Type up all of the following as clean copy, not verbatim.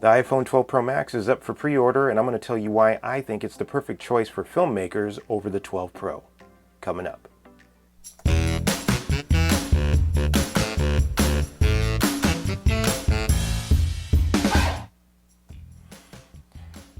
The iPhone 12 Pro Max is up for pre-order, and I'm going to tell you why I think it's the perfect choice for filmmakers over the 12 Pro. Coming up.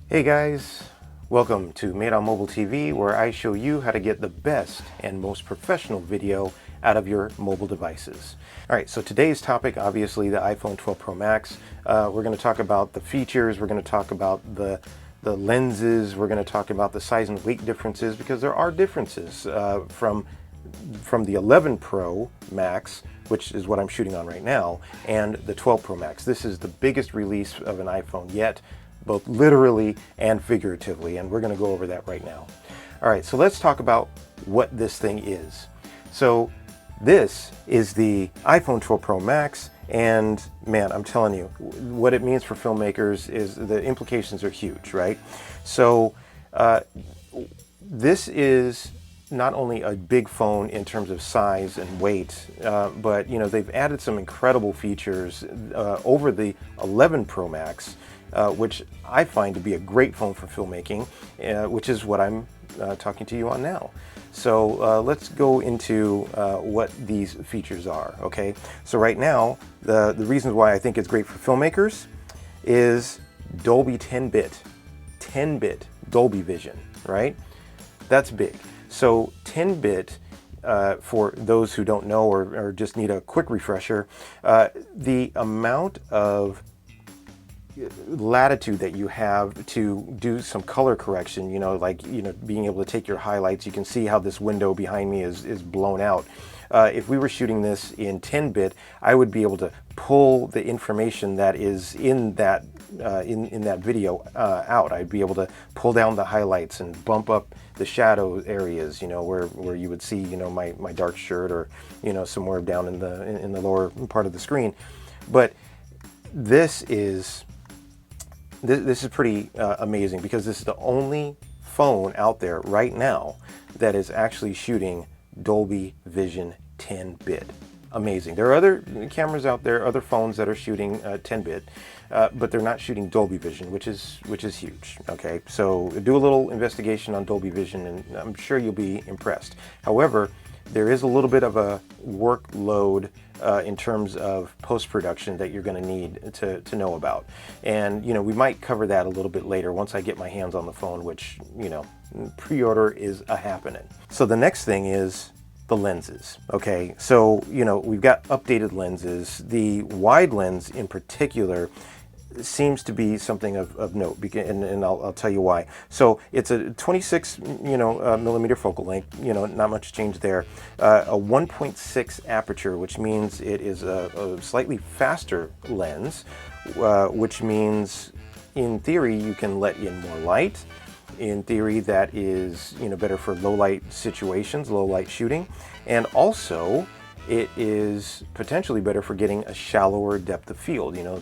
Hey guys, welcome to Made on Mobile TV, where I show you how to get the best and most professional video out of your mobile devices. Alright, so today's topic, obviously the iPhone 12 Pro Max. We're going to talk about the features, we're going to talk about the lenses, we're going to talk about the size and weight differences, because there are differences from the 11 Pro Max, which is what I'm shooting on right now, and the 12 Pro Max. This is the biggest release of an iPhone yet, both literally and figuratively, and we're going to go over that right now. All right, so let's talk about what this thing is. So this is the iPhone 12 Pro Max, and man, I'm telling you, what it means for filmmakers is the implications are huge, right? So this is not only a big phone in terms of size and weight, but you know, they've added some incredible features over the 11 Pro Max, which I find to be a great phone for filmmaking, which is what I'm talking to you on now. So let's go into what these features are, okay? So right now, the reasons why I think it's great for filmmakers is Dolby 10-bit Dolby Vision, right? That's big. So 10-bit, for those who don't know or just need a quick refresher, the amount of latitude that you have to do some color correction, you know, like, you know, being able to take your highlights. You can see how this window behind me is blown out. If we were shooting this in 10-bit, I would be able to pull the information that is in that in that video out. I'd be able to pull down the highlights and bump up the shadow areas, you know, where you would see, you know, my dark shirt, or, you know, somewhere down in the lower part of the screen. But this is pretty amazing, because this is the only phone out there right now that is actually shooting Dolby Vision 10-bit. Amazing. There are other cameras out there, other phones that are shooting 10-bit, but they're not shooting Dolby Vision, which is huge. Okay, so do a little investigation on Dolby Vision, and I'm sure you'll be impressed. However, there is a little bit of a workload in terms of post-production that you're going to need to know about. And, you know, we might cover that a little bit later once I get my hands on the phone, which, you know, pre-order is a happening. So the next thing is the lenses. Okay, so, you know, we've got updated lenses. The wide lens in particular seems to be something of note, and I'll tell you why. So it's a 26 millimeter focal length, you know, not much change there. A 1.6 aperture, which means it is a slightly faster lens, which means in theory you can let in more light. In theory, that is, you know, better for low light situations, low light shooting, and also it is potentially better for getting a shallower depth of field. You know,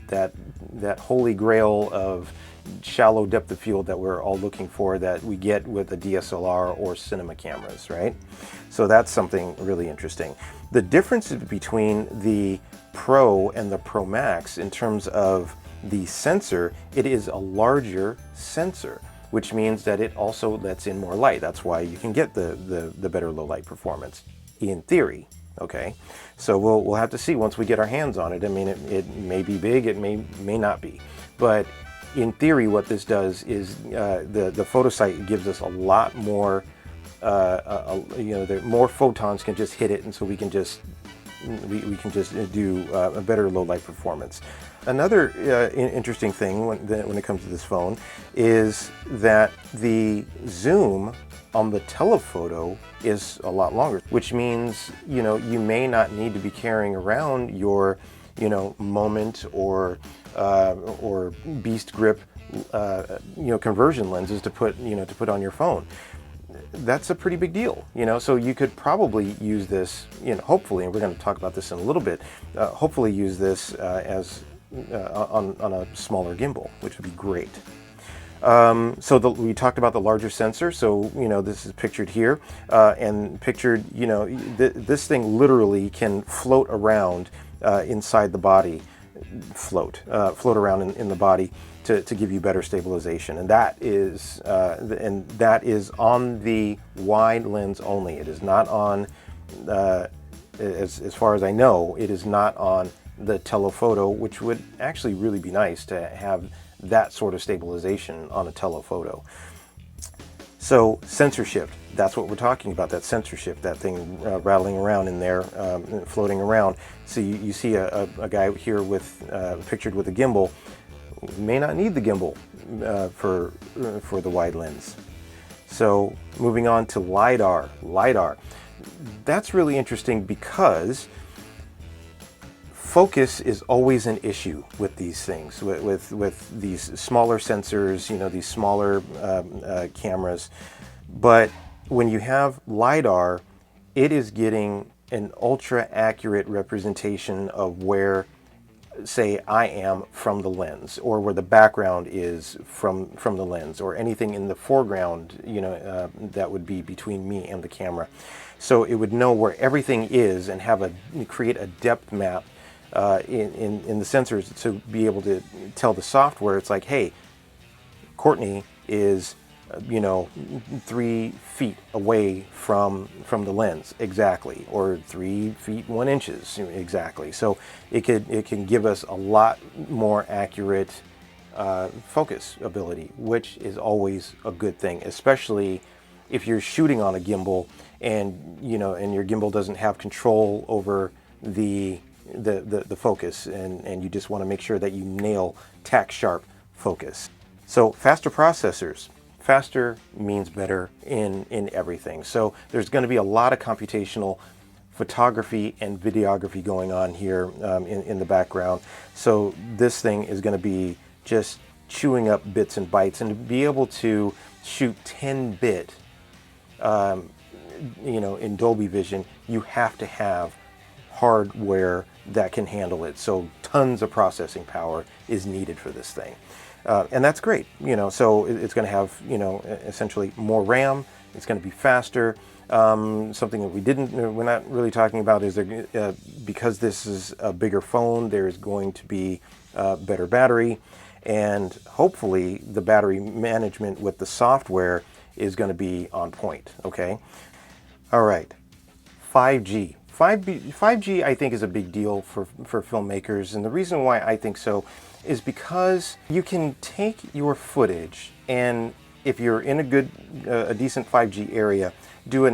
that holy grail of shallow depth of field that we're all looking for, that we get with a DSLR or cinema cameras, right? So that's something really interesting. The differences between the Pro and the Pro Max in terms of the sensor, it is a larger sensor, which means that it also lets in more light. That's why you can get the better low light performance, in theory. Okay, so we'll have to see once we get our hands on it. I mean, it may be big, it may not be, but in theory, what this does is the photo sight gives us a lot more. You know, more photons can just hit it, and so we can just do a better low light performance. Another interesting thing when it comes to this phone is that the zoom on the telephoto is a lot longer, which means, you know, you may not need to be carrying around your, you know, Moment or Beast Grip, you know, conversion lenses to put on your phone. That's a pretty big deal, you know. So you could probably use this, you know, hopefully, and we're going to talk about this in a little bit. Hopefully, use this as on a smaller gimbal, which would be great. We talked about the larger sensor, so, you know, this is pictured here, and pictured, you know, this thing literally can float around inside the body, float around in the body to give you better stabilization. And that is on the wide lens only. It is not on, as far as I know, it is not on the telephoto, which would actually really be nice to have that sort of stabilization on a telephoto. So sensor shift, that's what we're talking about, that sensor shift, that thing rattling around in there, floating around. So you see a guy here with pictured with a gimbal. May not need the gimbal for the wide lens. So moving on to LiDAR. LiDAR, that's really interesting because focus is always an issue with these things, with these smaller sensors, you know, these smaller cameras. But when you have LiDAR, it is getting an ultra accurate representation of where, say, I am from the lens, or where the background is from the lens, or anything in the foreground, you know, that would be between me and the camera. So it would know where everything is and create a depth map in the sensors to be able to tell the software, it's like, hey, Courtney is, you know, 3 feet away from the lens exactly, or 3 feet 1 inches exactly. So it can give us a lot more accurate focus ability, which is always a good thing, especially if you're shooting on a gimbal and, you know, and your gimbal doesn't have control over the focus, and you just want to make sure that you nail tack sharp focus. So faster processors. Faster means better in everything. So there's going to be a lot of computational photography and videography going on here in the background. So this thing is going to be just chewing up bits and bytes, and to be able to shoot 10-bit, you know, in Dolby Vision, you have to have hardware that can handle it. So tons of processing power is needed for this thing. And that's great, you know, so it's going to have, you know, essentially more RAM. It's going to be faster. Something that we're not really talking about is because this is a bigger phone, there's going to be better battery, and hopefully the battery management with the software is going to be on point. Okay. All right. 5G. 5G I think is a big deal for filmmakers, and the reason why I think so is because you can take your footage, and if you're in a decent 5G area, do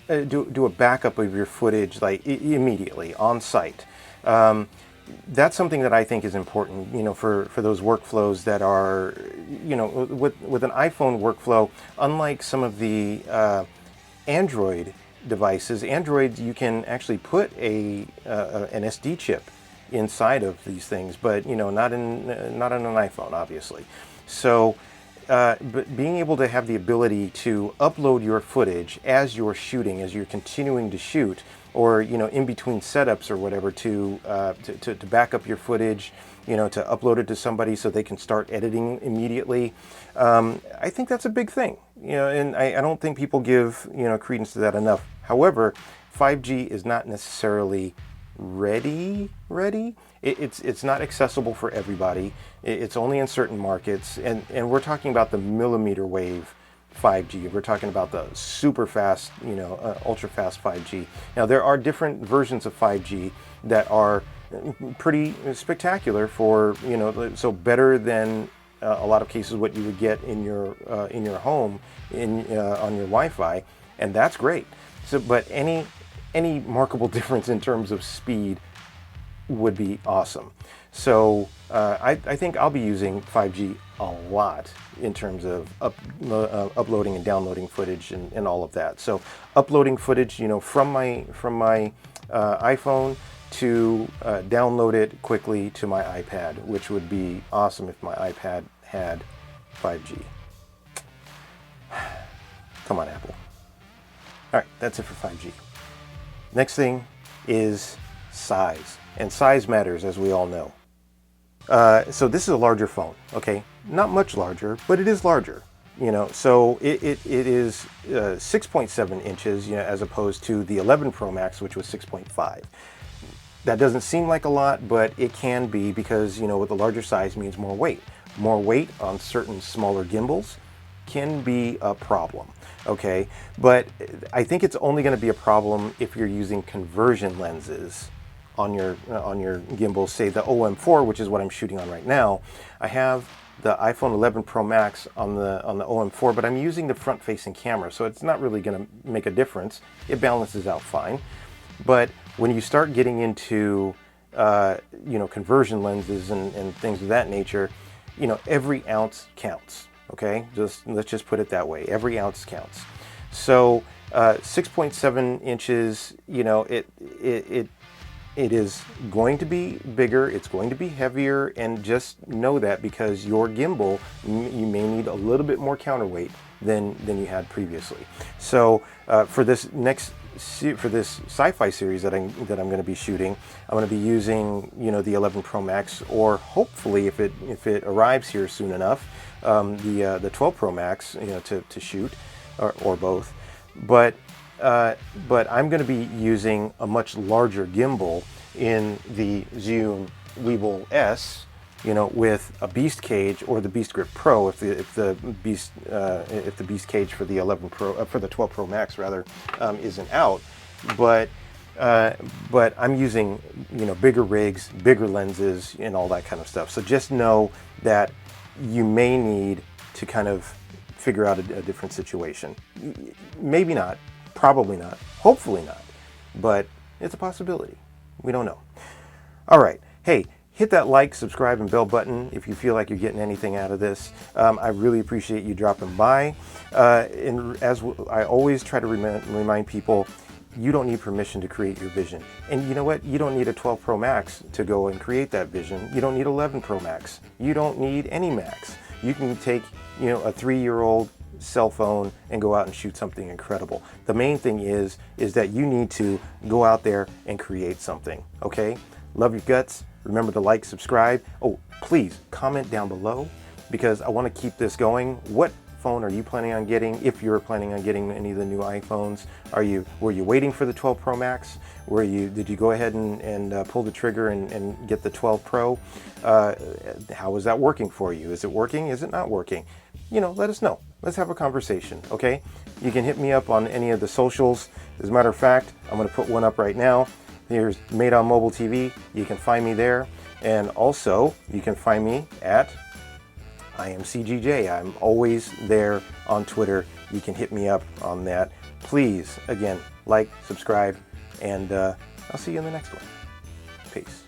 a backup of your footage like immediately on site. That's something that I think is important, you know, for those workflows that are, you know, with an iPhone workflow, unlike some of the Android devices. Android, you can actually put an SD chip inside of these things, but you know, not on an iPhone, obviously. So, but being able to have the ability to upload your footage as you're shooting, as you're continuing to shoot, or you know, in between setups or whatever, to back up your footage, you know, to upload it to somebody so they can start editing immediately. I think that's a big thing, you know, and I don't think people give, you know, credence to that enough. However, 5G is not necessarily ready. It's not accessible for everybody. It's only in certain markets, and we're talking about the millimeter wave 5G. We're talking about the super fast, you know, ultra fast 5G. Now there are different versions of 5G that are pretty spectacular for, you know, so better than a lot of cases what you would get in your home on your Wi-Fi, and that's great. So, but any markable difference in terms of speed would be awesome. So I think I'll be using 5G a lot in terms of uploading and downloading footage and all of that. So uploading footage, you know, from my iPhone to download it quickly to my iPad, which would be awesome if my iPad had 5G. Come on, Apple. All right, that's it for 5G. Next thing is size, and size matters, as we all know. So this is a larger phone, okay? Not much larger, but it is larger, you know. So it is 6.7 inches, you know, as opposed to the 11 Pro Max, which was 6.5. That doesn't seem like a lot, but it can be, because, you know, with the larger size means more weight. More weight on certain smaller gimbals can be a problem, okay? But I think it's only going to be a problem if you're using conversion lenses on your gimbal, say the OM4, which is what I'm shooting on right now. I have the iPhone 11 Pro Max on the OM4, but I'm using the front-facing camera, so it's not really going to make a difference. It balances out fine. But when you start getting into you know, conversion lenses and things of that nature, you know, every ounce counts. Okay, let's just put it that way. Every ounce counts. So 6.7 inches, you know, it is going to be bigger, it's going to be heavier, and just know that, because your gimbal, you may need a little bit more counterweight than you had previously. So for this sci-fi series that I'm going to be shooting, I'm going to be using, you know, the 11 Pro Max, or hopefully, if it arrives here soon enough, the 12 Pro Max, you know, to shoot, or both. But I'm going to be using a much larger gimbal in the Zhiyun Weebill S, you know, with a Beast cage, or the Beast Grip Pro if the Beast cage for the 11 Pro for the 12 Pro Max rather isn't out. But I'm using, you know, bigger rigs, bigger lenses, and all that kind of stuff. So just know that you may need to kind of figure out a different situation. Maybe not, probably not, hopefully not, but it's a possibility. We don't know. All right, hey, hit that like, subscribe, and bell button if you feel like you're getting anything out of this. I really appreciate you dropping by. And as I always try to remind people, you don't need permission to create your vision. And you know what? You don't need a 12 Pro Max to go and create that vision. You don't need 11 Pro Max. You don't need any Max. You can take, you know, a 3-year-old cell phone and go out and shoot something incredible. The main thing is that you need to go out there and create something, okay? Love your guts. Remember to like, subscribe. Oh, please comment down below, because I want to keep this going. What phone are you planning on getting, if you're planning on getting any of the new iPhones? Were you waiting for the 12 Pro Max? Did you go ahead and pull the trigger and get the 12 Pro? How is that working for you? Is it working? Is it not working? You know, let us know. Let's have a conversation, okay? You can hit me up on any of the socials. As a matter of fact, I'm going to put one up right now. Here's Made on Mobile TV. You can find me there. And also, you can find me at IMCGJ. I'm always there on Twitter. You can hit me up on that. Please, again, like, subscribe, and I'll see you in the next one. Peace.